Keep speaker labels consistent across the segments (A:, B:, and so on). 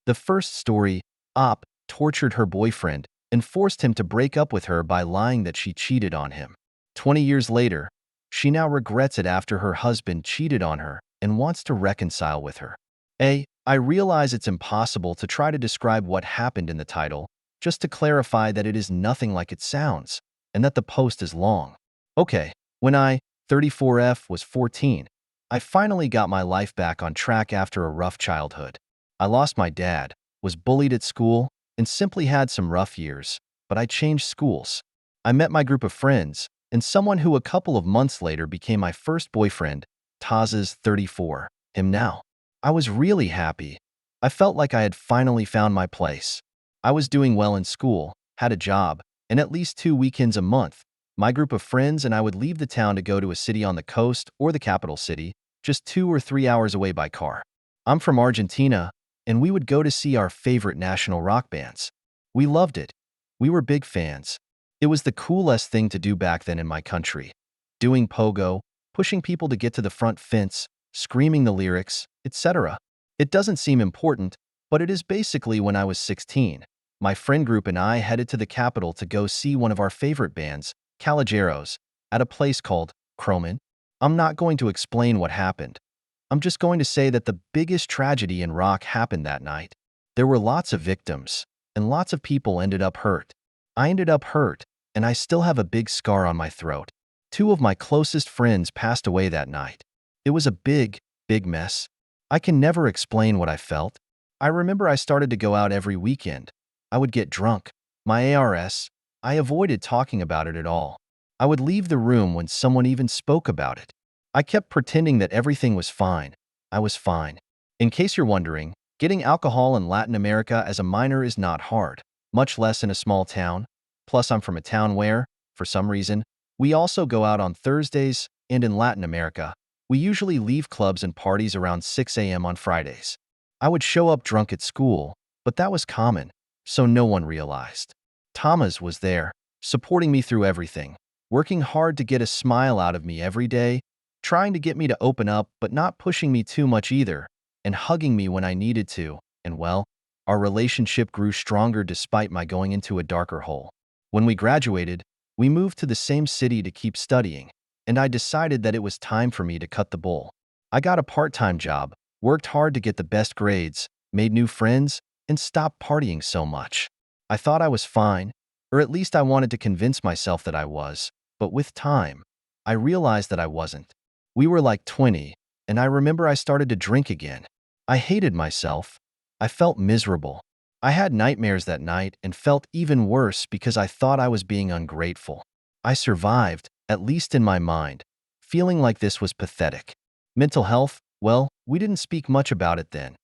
A: The first story, Op, tortured her boyfriend and forced him to break up with her by lying that she cheated on him. 20 years later, she now regrets it after her husband cheated on her and wants to reconcile with her. I realize it's impossible to try to describe what happened in the title, just to clarify that it is nothing like it sounds, and that the post is long. Okay, when I, 34F, was 14, I finally got my life back on track after a rough childhood. I lost my dad, was bullied at school, and simply had some rough years, but I changed schools. I met my group of friends, and someone who a couple of months later became my first boyfriend, Taz's 34, him now. I was really happy. I felt like I had finally found my place. I was doing well in school, had a job, and at least 2 weekends a month, my group of friends and I would leave the town to go to a city on the coast or the capital city, just 2 or 3 hours away by car. I'm from Argentina, and we would go to see our favorite national rock bands. We loved it. We were big fans. It was the coolest thing to do back then in my country. Doing pogo, pushing people to get to the front fence, screaming the lyrics, etc. It doesn't seem important, but it is basically when I was 16. My friend group and I headed to the capital to go see one of our favorite bands, Caballeros, at a place called Chronicles. I'm not going to explain what happened. I'm just going to say that the biggest tragedy in rock happened that night. There were lots of victims, and lots of people ended up hurt. I ended up hurt, and I still have a big scar on my throat. 2 of my closest friends passed away that night. It was a big, big mess. I can never explain what I felt. I remember I started to go out every weekend. I would get drunk. My ARS, I avoided talking about it at all. I would leave the room when someone even spoke about it. I kept pretending that everything was fine. I was fine. In case you're wondering, getting alcohol in Latin America as a minor is not hard, much less in a small town. Plus, I'm from a town where, for some reason, we also go out on Thursdays, and in Latin America, we usually leave clubs and parties around 6 a.m. on Fridays. I would show up drunk at school, but that was common, so no one realized. Thomas was there, supporting me through everything, working hard to get a smile out of me every day, trying to get me to open up but not pushing me too much either, and hugging me when I needed to, and well, our relationship grew stronger despite my going into a darker hole. When we graduated, we moved to the same city to keep studying, and I decided that it was time for me to cut the bull. I got a part-time job, worked hard to get the best grades, made new friends, and stopped partying so much. I thought I was fine, or at least I wanted to convince myself that I was, but with time, I realized that I wasn't. We were like 20, and I remember I started to drink again. I hated myself. I felt miserable. I had nightmares that night and felt even worse because I thought I was being ungrateful. I survived, at least in my mind, feeling like this was pathetic. Mental health, well, we didn't speak much about it then.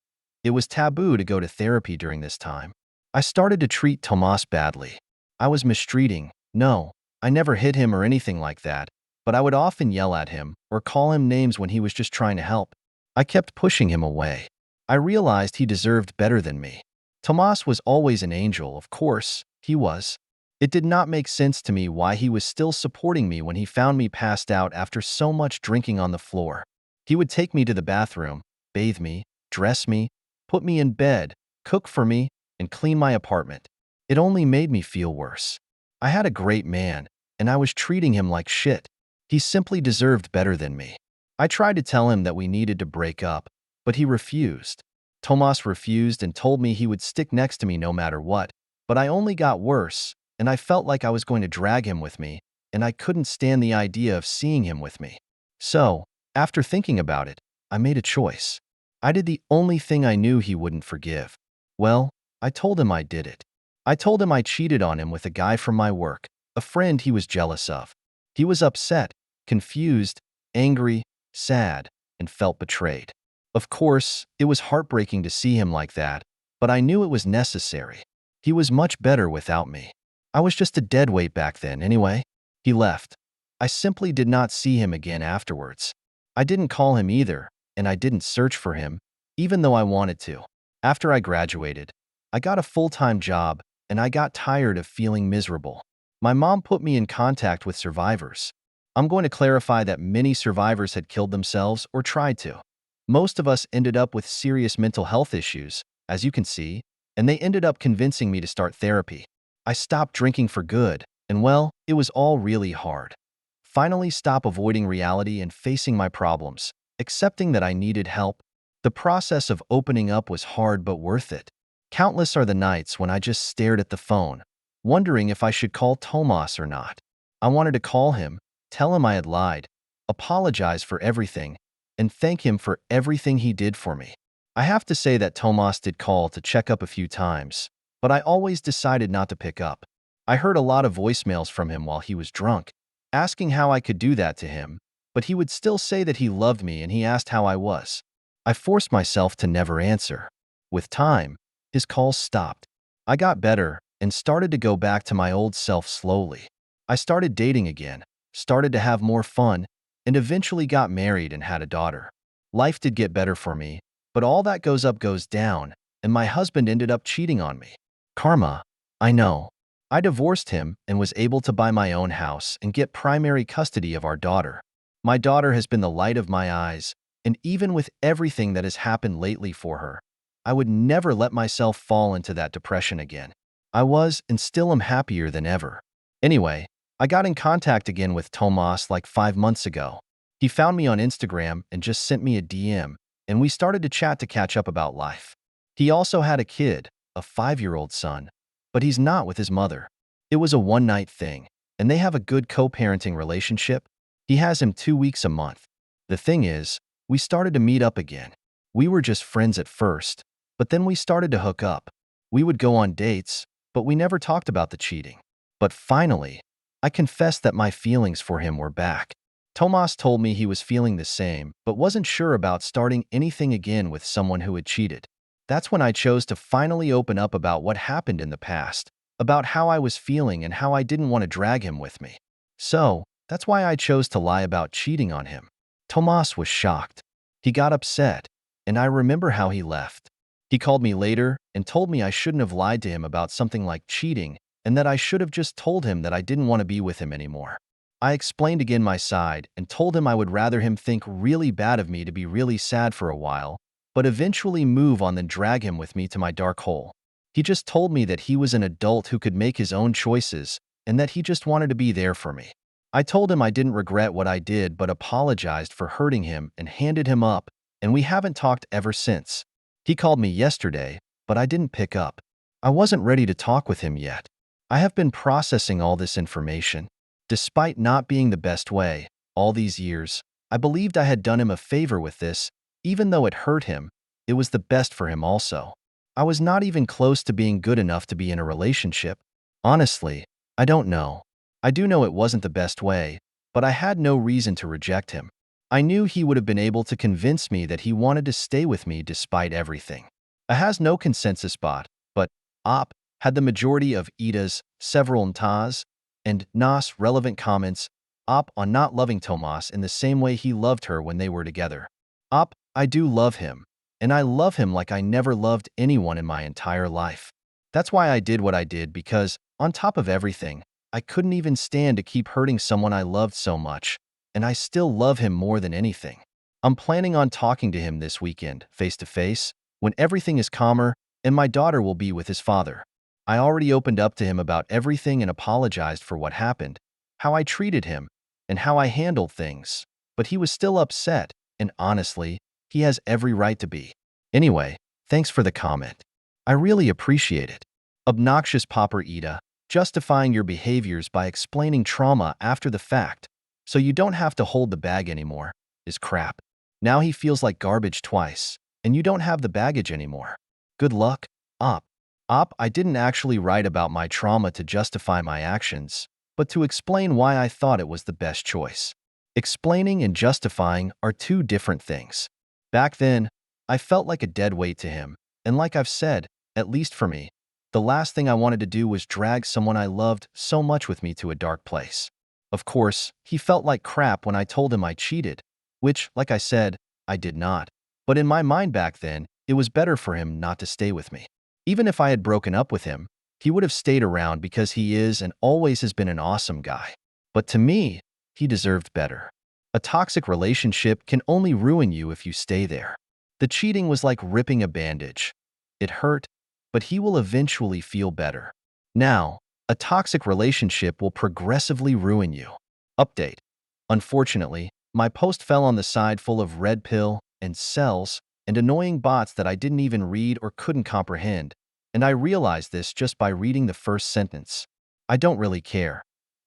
A: It was taboo to go to therapy during this time. I started to treat Tomas badly. I was mistreating. No, I never hit him or anything like that, but I would often yell at him or call him names when he was just trying to help. I kept pushing him away. I realized he deserved better than me. Tomas was always an angel, of course, he was. It did not make sense to me why he was still supporting me when he found me passed out after so much drinking on the floor. He would take me to the bathroom, bathe me, dress me, put me in bed, cook for me, and clean my apartment. It only made me feel worse. I had a great man, and I was treating him like shit. He simply deserved better than me. I tried to tell him that we needed to break up, but he refused. Tomas refused and told me he would stick next to me no matter what, but I only got worse, and I felt like I was going to drag him with me, and I couldn't stand the idea of seeing him with me. So, after thinking about it, I made a choice. I did the only thing I knew he wouldn't forgive. Well, I told him I did it. I told him I cheated on him with a guy from my work, a friend he was jealous of. He was upset, confused, angry, sad, and felt betrayed. Of course, it was heartbreaking to see him like that, but I knew it was necessary. He was much better without me. I was just a deadweight back then anyway. He left. I simply did not see him again afterwards. I didn't call him either, and I didn't search for him, even though I wanted to. After I graduated, I got a full-time job, and I got tired of feeling miserable. My mom put me in contact with survivors. I'm going to clarify that many survivors had killed themselves or tried to. Most of us ended up with serious mental health issues, as you can see, and they ended up convincing me to start therapy. I stopped drinking for good, and well, it was all really hard. Finally stop avoiding reality and facing my problems, accepting that I needed help. The process of opening up was hard but worth it. Countless are the nights when I just stared at the phone, wondering if I should call Tomas or not. I wanted to call him, tell him I had lied, apologize for everything, and thank him for everything he did for me. I have to say that Tomas did call to check up a few times, but I always decided not to pick up. I heard a lot of voicemails from him while he was drunk, asking how I could do that to him, but he would still say that he loved me and he asked how I was. I forced myself to never answer. With time, his calls stopped. I got better and started to go back to my old self slowly. I started dating again, started to have more fun, and eventually got married and had a daughter. Life did get better for me, but all that goes up goes down, and my husband ended up cheating on me. Karma, I know. I divorced him and was able to buy my own house and get primary custody of our daughter. My daughter has been the light of my eyes, and even with everything that has happened lately for her, I would never let myself fall into that depression again. I was and still am happier than ever. Anyway, I got in contact again with Tomas like 5 months ago. He found me on Instagram and just sent me a DM, and we started to chat to catch up about life. He also had a kid, a 5-year-old son, but he's not with his mother. It was a one-night thing, and they have a good co-parenting relationship. He has him 2 weeks a month. The thing is, we started to meet up again. We were just friends at first, but then we started to hook up. We would go on dates, but we never talked about the cheating. But finally, I confessed that my feelings for him were back. Tomas told me he was feeling the same, but wasn't sure about starting anything again with someone who had cheated. That's when I chose to finally open up about what happened in the past, about how I was feeling and how I didn't want to drag him with me. So, that's why I chose to lie about cheating on him. Tomas was shocked. He got upset, and I remember how he left. He called me later and told me I shouldn't have lied to him about something like cheating and that I should have just told him that I didn't want to be with him anymore. I explained again my side and told him I would rather him think really bad of me to be really sad for a while, but eventually move on than drag him with me to my dark hole. He just told me that he was an adult who could make his own choices and that he just wanted to be there for me. I told him I didn't regret what I did but apologized for hurting him and handed him up, and we haven't talked ever since. He called me yesterday, but I didn't pick up. I wasn't ready to talk with him yet. I have been processing all this information. Despite not being the best way, all these years, I believed I had done him a favor with this. Even though it hurt him, it was the best for him also. I was not even close to being good enough to be in a relationship. Honestly, I don't know. I do know it wasn't the best way, but I had no reason to reject him. I knew he would have been able to convince me that he wanted to stay with me despite everything. I has no consensus bot, but op had the majority of Ida's, several Ntas, and Nas relevant comments, op on not loving Tomas in the same way he loved her when they were together. Op, I do love him, and I love him like I never loved anyone in my entire life. That's why I did what I did because, on top of everything, I couldn't even stand to keep hurting someone I loved so much, and I still love him more than anything. I'm planning on talking to him this weekend, face to face, when everything is calmer and my daughter will be with his father. I already opened up to him about everything and apologized for what happened, how I treated him, and how I handled things, but he was still upset, and honestly, he has every right to be. Anyway, thanks for the comment. I really appreciate it. Obnoxious Popper Ida, justifying your behaviors by explaining trauma after the fact, so you don't have to hold the bag anymore, is crap. Now he feels like garbage twice, and you don't have the baggage anymore. Good luck, Op. Op, I didn't actually write about my trauma to justify my actions, but to explain why I thought it was the best choice. Explaining and justifying are two different things. Back then, I felt like a dead weight to him, and like I've said, at least for me, the last thing I wanted to do was drag someone I loved so much with me to a dark place. Of course, he felt like crap when I told him I cheated, which, like I said, I did not. But in my mind back then, it was better for him not to stay with me. Even if I had broken up with him, he would have stayed around because he is and always has been an awesome guy. But to me, he deserved better. A toxic relationship can only ruin you if you stay there. The cheating was like ripping a bandage. It hurt, but he will eventually feel better. Now, a toxic relationship will progressively ruin you. Update. Unfortunately, my post fell on the side full of red pill and cells and annoying bots that I didn't even read or couldn't comprehend, and I realized this just by reading the first sentence. I don't really care.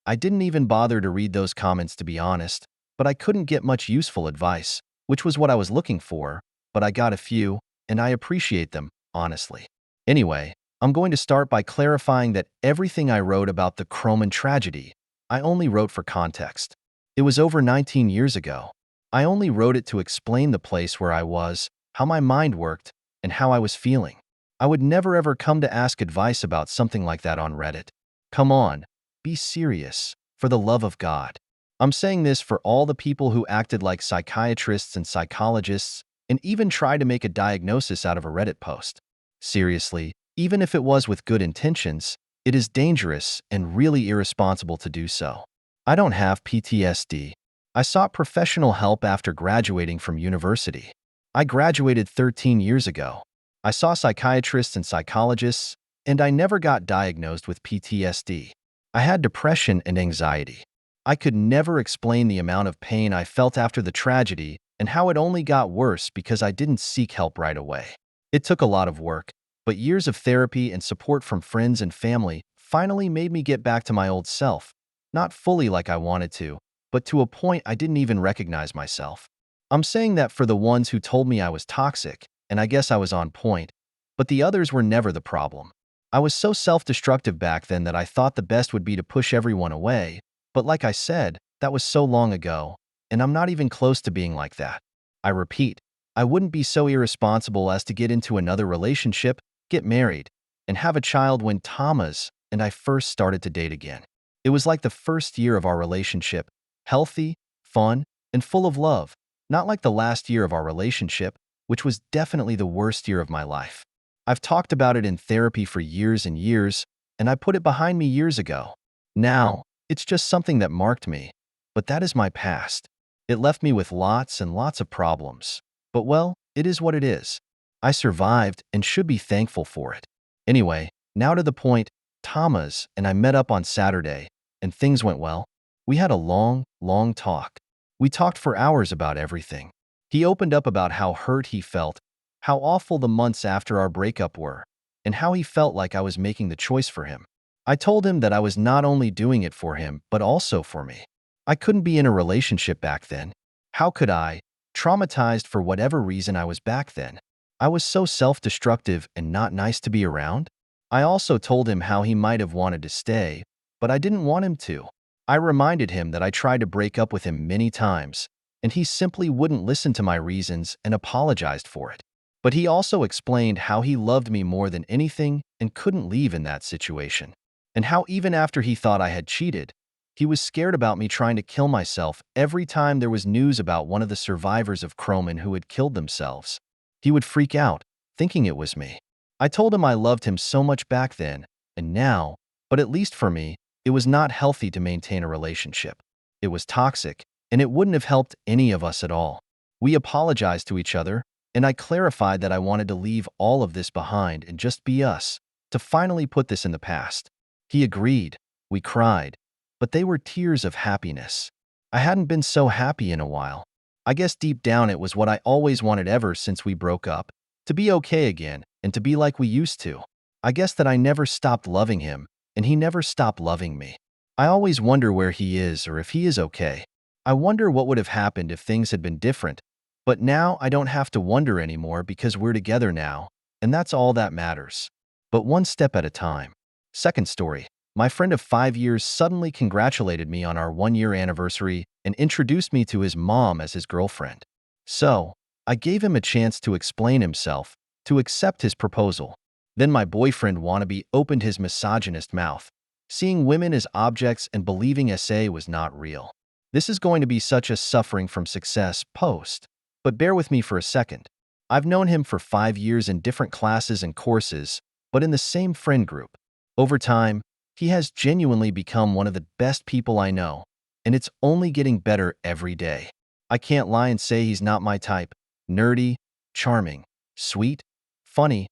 A: I didn't even bother to read those comments, to be honest, but I couldn't get much useful advice, which was what I was looking for, but I got a few, and I appreciate them, honestly. Anyway, I'm going to start by clarifying that everything I wrote about the Croman tragedy, I only wrote for context. It was over 19 years ago. I only wrote it to explain the place where I was, how my mind worked, and how I was feeling. I would never ever come to ask advice about something like that on Reddit. Come on, be serious, for the love of God. I'm saying this for all the people who acted like psychiatrists and psychologists and even tried to make a diagnosis out of a Reddit post. Seriously, even if it was with good intentions, it is dangerous and really irresponsible to do so. I don't have PTSD. I sought professional help after graduating from university. I graduated 13 years ago. I saw psychiatrists and psychologists, and I never got diagnosed with PTSD. I had depression and anxiety. I could never explain the amount of pain I felt after the tragedy and how it only got worse because I didn't seek help right away. It took a lot of work, but years of therapy and support from friends and family finally made me get back to my old self. Not fully like I wanted to, but to a point I didn't even recognize myself. I'm saying that for the ones who told me I was toxic, and I guess I was on point, but the others were never the problem. I was so self-destructive back then that I thought the best would be to push everyone away, but like I said, that was so long ago, and I'm not even close to being like that. I repeat, I wouldn't be so irresponsible as to get into another relationship, get married, and have a child when Thomas and I first started to date again. It was like the first year of our relationship, healthy, fun, and full of love, not like the last year of our relationship, which was definitely the worst year of my life. I've talked about it in therapy for years and years, and I put it behind me years ago. Now, it's just something that marked me, but that is my past. It left me with lots and lots of problems. But well, it is what it is. I survived and should be thankful for it. Anyway, now to the point, Thomas and I met up on Saturday, and things went well. We had a long, long talk. We talked for hours about everything. He opened up about how hurt he felt, how awful the months after our breakup were, and how he felt like I was making the choice for him. I told him that I was not only doing it for him, but also for me. I couldn't be in a relationship back then. How could I? Traumatized for whatever reason I was back then. I was so self-destructive and not nice to be around. I also told him how he might have wanted to stay, but I didn't want him to. I reminded him that I tried to break up with him many times, and he simply wouldn't listen to my reasons and apologized for it. But he also explained how he loved me more than anything and couldn't leave in that situation, and how even after he thought I had cheated, he was scared about me trying to kill myself every time there was news about one of the survivors of Croman who had killed themselves. He would freak out, thinking it was me. I told him I loved him so much back then, and now, but at least for me, it was not healthy to maintain a relationship. It was toxic, and it wouldn't have helped any of us at all. We apologized to each other, and I clarified that I wanted to leave all of this behind and just be us, to finally put this in the past. He agreed. We cried, but they were tears of happiness. I hadn't been so happy in a while. I guess deep down it was what I always wanted ever since we broke up, to be okay again and to be like we used to. I guess that I never stopped loving him, and he never stopped loving me. I always wonder where he is or if he is okay. I wonder what would have happened if things had been different, but now I don't have to wonder anymore because we're together now, and that's all that matters. But one step at a time. Second story. My friend of 5 years suddenly congratulated me on our 1-year anniversary and introduced me to his mom as his girlfriend. So, I gave him a chance to explain himself, to accept his proposal. Then my boyfriend wannabe opened his misogynist mouth, seeing women as objects and believing SA was not real. This is going to be such a suffering from success post, but bear with me for a second. I've known him for 5 years in different classes and courses, but in the same friend group. Over time, he has genuinely become one of the best people I know, and it's only getting better every day. I can't lie and say he's not my type. Nerdy, charming, sweet, funny,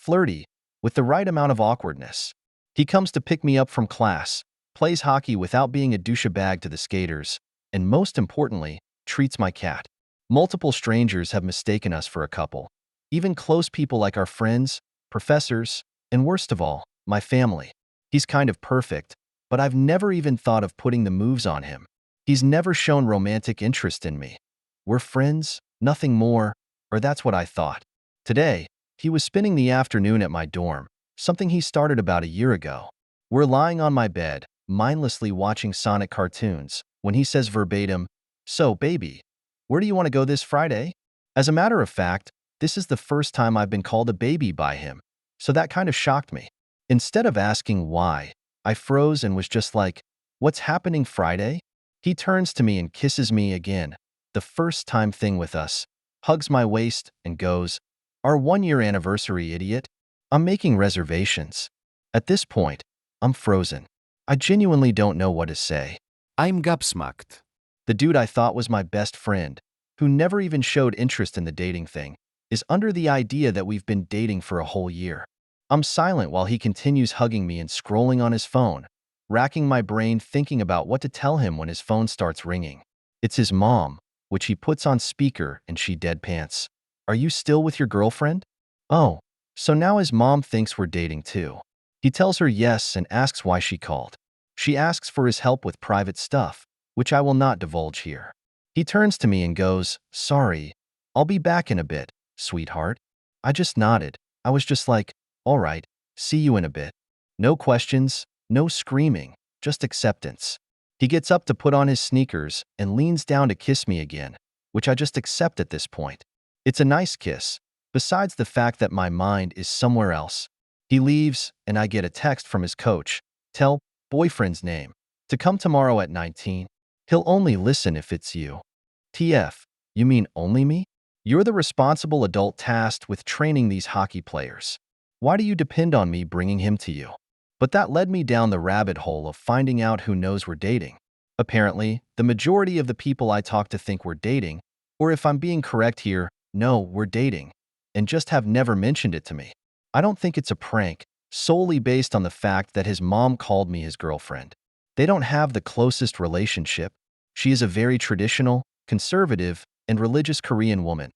A: flirty, with the right amount of awkwardness. He comes to pick me up from class, plays hockey without being a douchebag to the skaters, and most importantly, treats my cat. Multiple strangers have mistaken us for a couple. Even close people like our friends, professors, and worst of all, my family. He's kind of perfect, but I've never even thought of putting the moves on him. He's never shown romantic interest in me. We're friends, nothing more, or that's what I thought. Today, he was spending the afternoon at my dorm, something he started about a year ago. We're lying on my bed, mindlessly watching Sonic cartoons, when he says verbatim, "So, baby, where do you want to go this Friday?" As a matter of fact, this is the first time I've been called a baby by him, so that kind of shocked me. Instead of asking why, I froze and was just like, "What's happening Friday?" He turns to me and kisses me again, the first time thing with us, hugs my waist and goes, "Our 1-year anniversary, idiot. I'm making reservations." At this point, I'm frozen. I genuinely don't know what to say.
B: I'm gobsmacked.
A: The dude I thought was my best friend, who never even showed interest in the dating thing, is under the idea that we've been dating for a whole year. I'm silent while he continues hugging me and scrolling on his phone, racking my brain thinking about what to tell him when his phone starts ringing. It's his mom, which he puts on speaker and she deadpans. "Are you still with your girlfriend?" Oh, so now his mom thinks we're dating too. He tells her yes and asks why she called. She asks for his help with private stuff, which I will not divulge here. He turns to me and goes, "Sorry, I'll be back in a bit, sweetheart." I just nodded. I was just like, "All right, see you in a bit." No questions, no screaming, just acceptance. He gets up to put on his sneakers and leans down to kiss me again, which I just accept at this point. It's a nice kiss, besides the fact that my mind is somewhere else. He leaves, and I get a text from his coach. "Tell boyfriend's name to come tomorrow at 19. He'll only listen if it's you." TF, you mean only me? You're the responsible adult tasked with training these hockey players. Why do you depend on me bringing him to you? But that led me down the rabbit hole of finding out who knows we're dating. Apparently, the majority of the people I talk to think we're dating, or if I'm being correct here, know we're dating, and just have never mentioned it to me. I don't think it's a prank, solely based on the fact that his mom called me his girlfriend. They don't have the closest relationship. She is a very traditional, conservative, and religious Korean woman,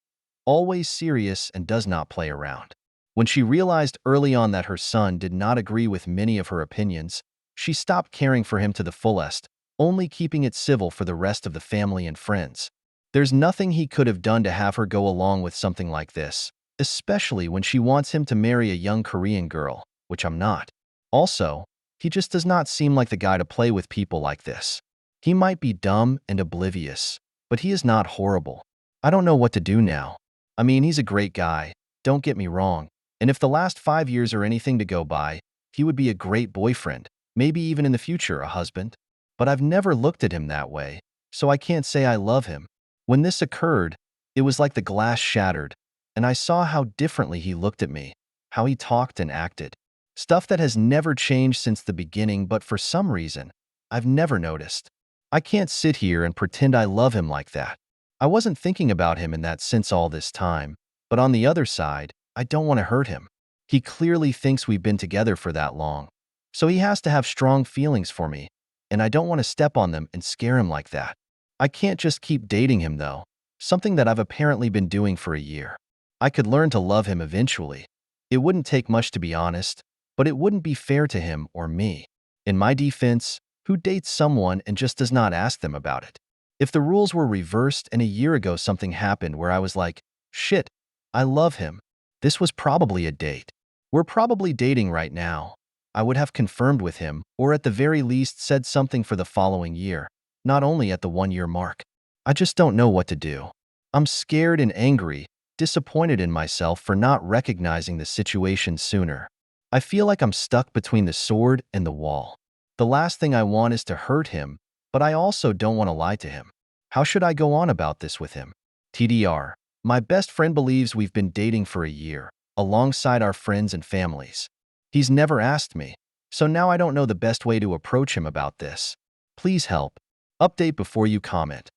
A: always serious and does not play around. When she realized early on that her son did not agree with many of her opinions, she stopped caring for him to the fullest, only keeping it civil for the rest of the family and friends. There's nothing he could have done to have her go along with something like this, especially when she wants him to marry a young Korean girl, which I'm not. Also, he just does not seem like the guy to play with people like this. He might be dumb and oblivious, but he is not horrible. I don't know what to do now. I mean, he's a great guy, don't get me wrong. And if the last 5 years are anything to go by, he would be a great boyfriend, maybe even in the future a husband. But I've never looked at him that way, so I can't say I love him. When this occurred, it was like the glass shattered, and I saw how differently he looked at me, how he talked and acted. Stuff that has never changed since the beginning, but for some reason, I've never noticed. I can't sit here and pretend I love him like that. I wasn't thinking about him in that sense all this time, but on the other side, I don't want to hurt him. He clearly thinks we've been together for that long, so he has to have strong feelings for me, and I don't want to step on them and scare him like that. I can't just keep dating him though, something that I've apparently been doing for a year. I could learn to love him eventually. It wouldn't take much to be honest, but it wouldn't be fair to him or me. In my defense, who dates someone and just does not ask them about it? If the rules were reversed and a year ago something happened where I was like, shit, I love him, this was probably a date. We're probably dating right now. I would have confirmed with him, or at the very least said something for the following year, not only at the 1-year mark. I just don't know what to do. I'm scared and angry, disappointed in myself for not recognizing the situation sooner. I feel like I'm stuck between the sword and the wall. The last thing I want is to hurt him, but I also don't want to lie to him. How should I go on about this with him? TDR, my best friend believes we've been dating for a year, alongside our friends and families. He's never asked me, so now I don't know the best way to approach him about this. Please help. Update before you comment.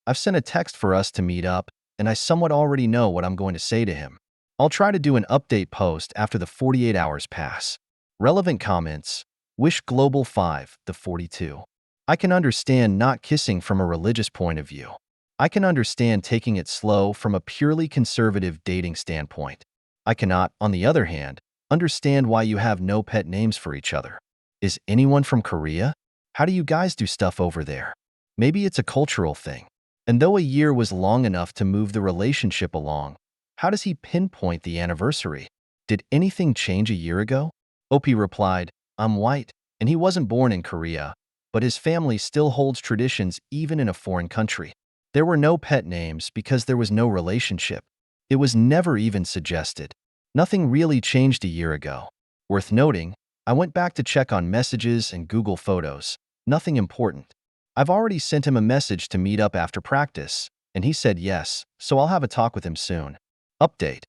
A: I've sent a text for us to meet up, and I somewhat already know what I'm going to say to him. I'll try to do an update post after the 48 hours pass. Relevant comments. Wish Global 5, the 42. I can understand not kissing from a religious point of view. I can understand taking it slow from a purely conservative dating standpoint. I cannot, on the other hand, understand why you have no pet names for each other. Is anyone from Korea? How do you guys do stuff over there? Maybe it's a cultural thing. And though a year was long enough to move the relationship along, how does he pinpoint the anniversary? Did anything change a year ago? OP replied, I'm white, and he wasn't born in Korea, but his family still holds traditions even in a foreign country. There were no pet names because there was no relationship. It was never even suggested. Nothing really changed a year ago. Worth noting, I went back to check on messages and Google Photos. Nothing important. I've already sent him a message to meet up after practice, and he said yes, so I'll have a talk with him soon. Update.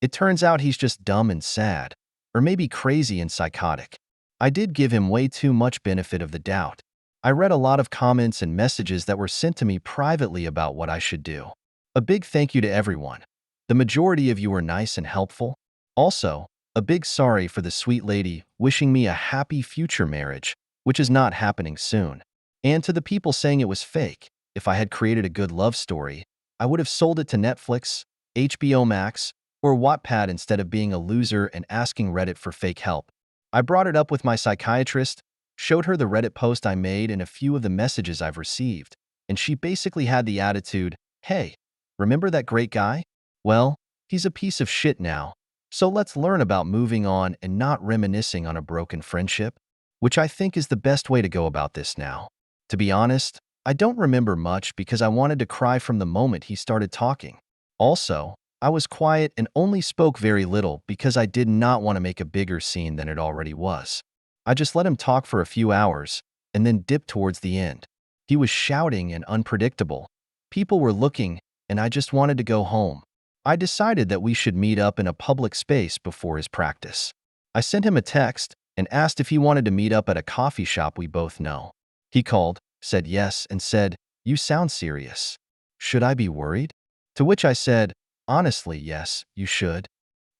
A: It turns out he's just dumb and sad, or maybe crazy and psychotic. I did give him way too much benefit of the doubt. I read a lot of comments and messages that were sent to me privately about what I should do. A big thank you to everyone. The majority of you were nice and helpful. Also, a big sorry for the sweet lady wishing me a happy future marriage, which is not happening soon. And to the people saying it was fake, if I had created a good love story, I would have sold it to Netflix, HBO Max, or Wattpad instead of being a loser and asking Reddit for fake help. I brought it up with my psychiatrist, showed her the Reddit post I made and a few of the messages I've received, and she basically had the attitude, hey, remember that great guy? Well, he's a piece of shit now, so let's learn about moving on and not reminiscing on a broken friendship, which I think is the best way to go about this now. To be honest, I don't remember much because I wanted to cry from the moment he started talking. Also, I was quiet and only spoke very little because I did not want to make a bigger scene than it already was. I just let him talk for a few hours and then dipped towards the end. He was shouting and unpredictable. People were looking, and I just wanted to go home. I decided that we should meet up in a public space before his practice. I sent him a text and asked if he wanted to meet up at a coffee shop we both know. He called, said yes, and said, "You sound serious. Should I be worried?" To which I said, "Honestly, yes, you should."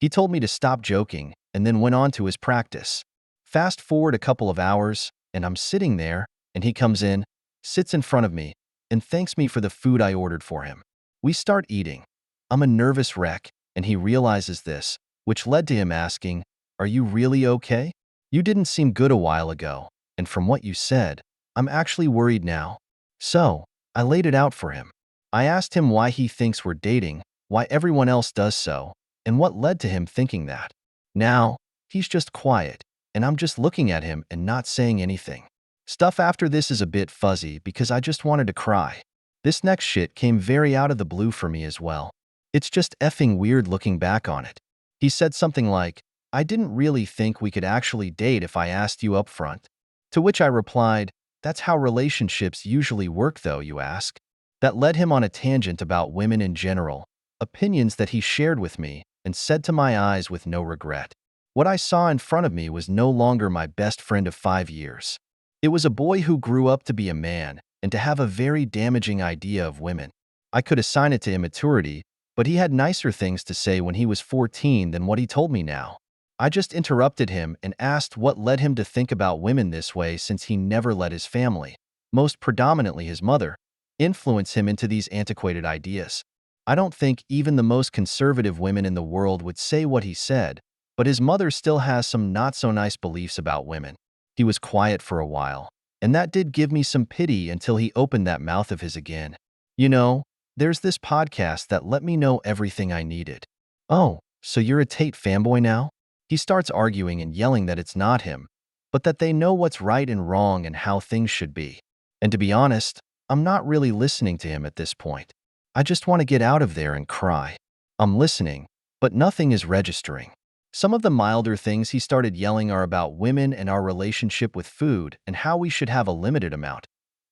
A: He told me to stop joking and then went on to his practice. Fast forward a couple of hours, and I'm sitting there, and he comes in, sits in front of me, and thanks me for the food I ordered for him. We start eating. I'm a nervous wreck, and he realizes this, which led to him asking, "Are you really okay? You didn't seem good a while ago, and from what you said, I'm actually worried now." So, I laid it out for him. I asked him why he thinks we're dating, why everyone else does so, and what led to him thinking that. Now, he's just quiet, and I'm just looking at him and not saying anything. Stuff after this is a bit fuzzy because I just wanted to cry. This next shit came very out of the blue for me as well. It's just effing weird looking back on it. He said something like, "I didn't really think we could actually date if I asked you up front." To which I replied, "That's how relationships usually work though, you ask." That led him on a tangent about women in general, opinions that he shared with me, and said to my eyes with no regret. What I saw in front of me was no longer my best friend of 5 years. It was a boy who grew up to be a man and to have a very damaging idea of women. I could assign it to immaturity, but he had nicer things to say when he was 14 than what he told me now. I just interrupted him and asked what led him to think about women this way since he never let his family, most predominantly his mother, influence him into these antiquated ideas. I don't think even the most conservative women in the world would say what he said, but his mother still has some not-so-nice beliefs about women. He was quiet for a while, and that did give me some pity until he opened that mouth of his again. You know, there's this podcast that let me know everything I needed. "Oh, so you're a Tate fanboy now?" He starts arguing and yelling that it's not him, but that they know what's right and wrong and how things should be. And to be honest, I'm not really listening to him at this point. I just want to get out of there and cry. I'm listening, but nothing is registering. Some of the milder things he started yelling are about women and our relationship with food and how we should have a limited amount.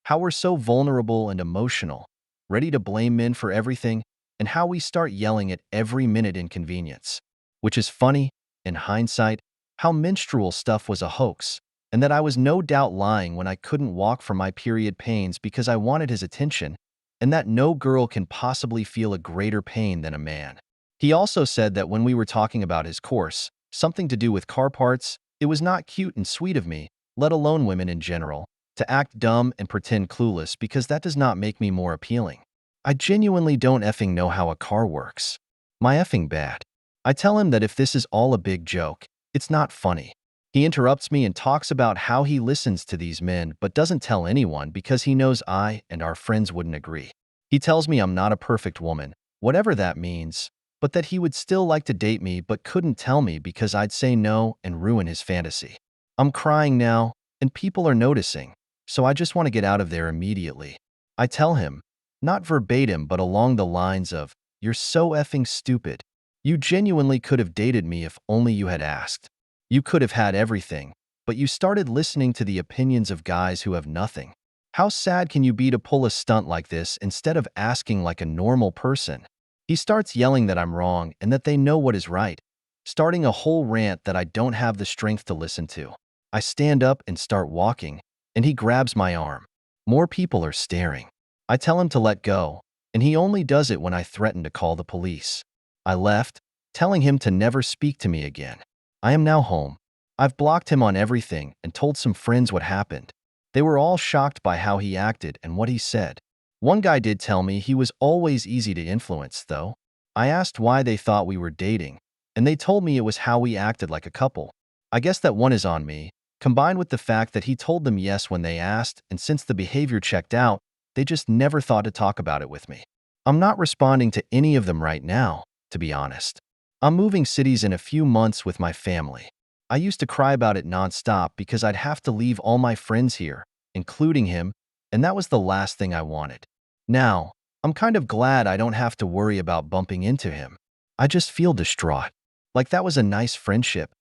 A: How we're so vulnerable and emotional, ready to blame men for everything, and how we start yelling at every minute inconvenience. Which is funny, in hindsight, how menstrual stuff was a hoax, and that I was no doubt lying when I couldn't walk for my period pains because I wanted his attention, and that no girl can possibly feel a greater pain than a man. He also said that when we were talking about his course, something to do with car parts, it was not cute and sweet of me, let alone women in general, to act dumb and pretend clueless because that does not make me more appealing. I genuinely don't effing know how a car works. My effing bad. I tell him that if this is all a big joke, it's not funny. He interrupts me and talks about how he listens to these men but doesn't tell anyone because he knows I and our friends wouldn't agree. He tells me I'm not a perfect woman, whatever that means, but that he would still like to date me but couldn't tell me because I'd say no and ruin his fantasy. I'm crying now, and people are noticing, so I just want to get out of there immediately. I tell him, not verbatim but along the lines of, "You're so effing stupid. You genuinely could have dated me if only you had asked. You could have had everything, but you started listening to the opinions of guys who have nothing. How sad can you be to pull a stunt like this instead of asking like a normal person?" He starts yelling that I'm wrong and that they know what is right, starting a whole rant that I don't have the strength to listen to. I stand up and start walking, and he grabs my arm. More people are staring. I tell him to let go, and he only does it when I threaten to call the police. I left, telling him to never speak to me again. I am now home. I've blocked him on everything and told some friends what happened. They were all shocked by how he acted and what he said. One guy did tell me he was always easy to influence, though. I asked why they thought we were dating, and they told me it was how we acted like a couple. I guess that one is on me, combined with the fact that he told them yes when they asked, and since the behavior checked out, they just never thought to talk about it with me. I'm not responding to any of them right now, to be honest. I'm moving cities in a few months with my family. I used to cry about it nonstop because I'd have to leave all my friends here, including him, and that was the last thing I wanted. Now, I'm kind of glad I don't have to worry about bumping into him. I just feel distraught. Like that was a nice friendship.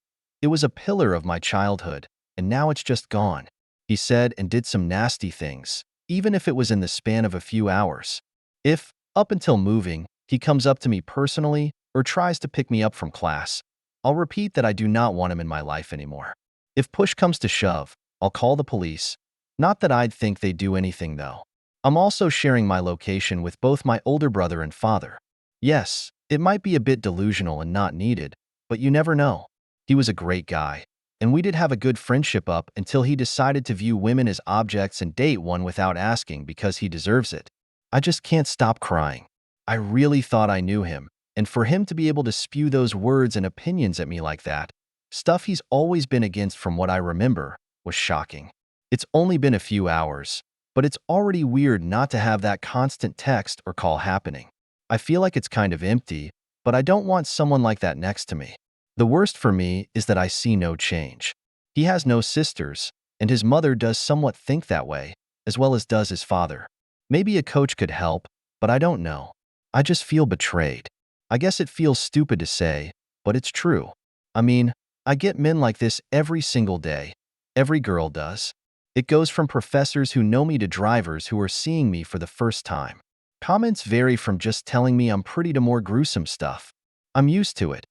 A: It was a pillar of my childhood, and now it's just gone. He said and did some nasty things, even if it was in the span of a few hours. If, up until moving, he comes up to me personally or tries to pick me up from class, I'll repeat that I do not want him in my life anymore. If push comes to shove, I'll call the police. Not that I'd think they'd do anything, though. I'm also sharing my location with both my older brother and father. Yes, it might be a bit delusional and not needed, but you never know. He was a great guy, and we did have a good friendship up until he decided to view women as objects and date one without asking because he deserves it. I just can't stop crying. I really thought I knew him, and for him to be able to spew those words and opinions at me like that, stuff he's always been against from what I remember, was shocking. It's only been a few hours, but it's already weird not to have that constant text or call happening. I feel like it's kind of empty, but I don't want someone like that next to me. The worst for me is that I see no change. He has no sisters, and his mother does somewhat think that way, as well as does his father. Maybe a coach could help, but I don't know. I just feel betrayed. I guess it feels stupid to say, but it's true. I mean, I get men like this every single day. Every girl does. It goes from professors who know me to drivers who are seeing me for the first time. Comments vary from just telling me I'm pretty to more gruesome stuff. I'm used to it.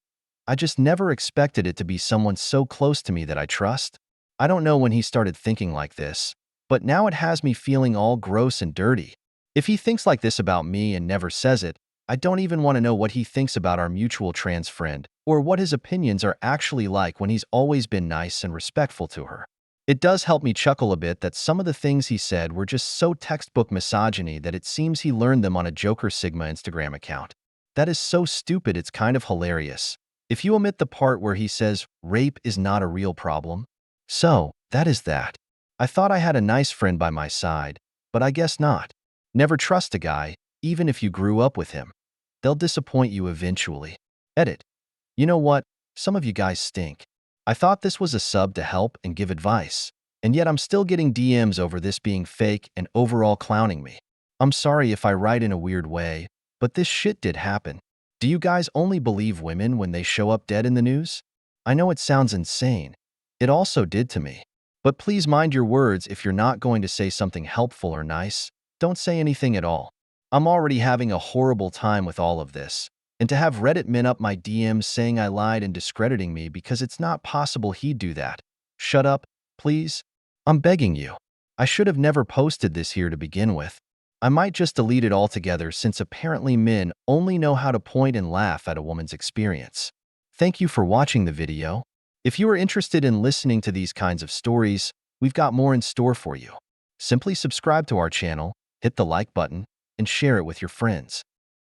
A: I just never expected it to be someone so close to me that I trust. I don't know when he started thinking like this, but now it has me feeling all gross and dirty. If he thinks like this about me and never says it, I don't even want to know what he thinks about our mutual trans friend, or what his opinions are actually like when he's always been nice and respectful to her. It does help me chuckle a bit that some of the things he said were just so textbook misogyny that it seems he learned them on a Joker Sigma Instagram account. That is so stupid it's kind of hilarious. If you omit the part where he says rape is not a real problem. So, that is that. I thought I had a nice friend by my side, but I guess not. Never trust a guy, even if you grew up with him. They'll disappoint you eventually. Edit. You know what? Some of you guys stink. I thought this was a sub to help and give advice, and yet I'm still getting DMs over this being fake and overall clowning me. I'm sorry if I write in a weird way, but this shit did happen. Do you guys only believe women when they show up dead in the news? I know it sounds insane. It also did to me. But please mind your words if you're not going to say something helpful or nice. Don't say anything at all. I'm already having a horrible time with all of this. And to have Reddit men up my DMs saying I lied and discrediting me because it's not possible he'd do that. Shut up, please. I'm begging you. I should have never posted this here to begin with. I might just delete it altogether since apparently men only know how to point and laugh at a woman's experience. Thank you for watching the video. If you are interested in listening to these kinds of stories, we've got more in store for you. Simply subscribe to our channel, hit the like button, and share it with your friends.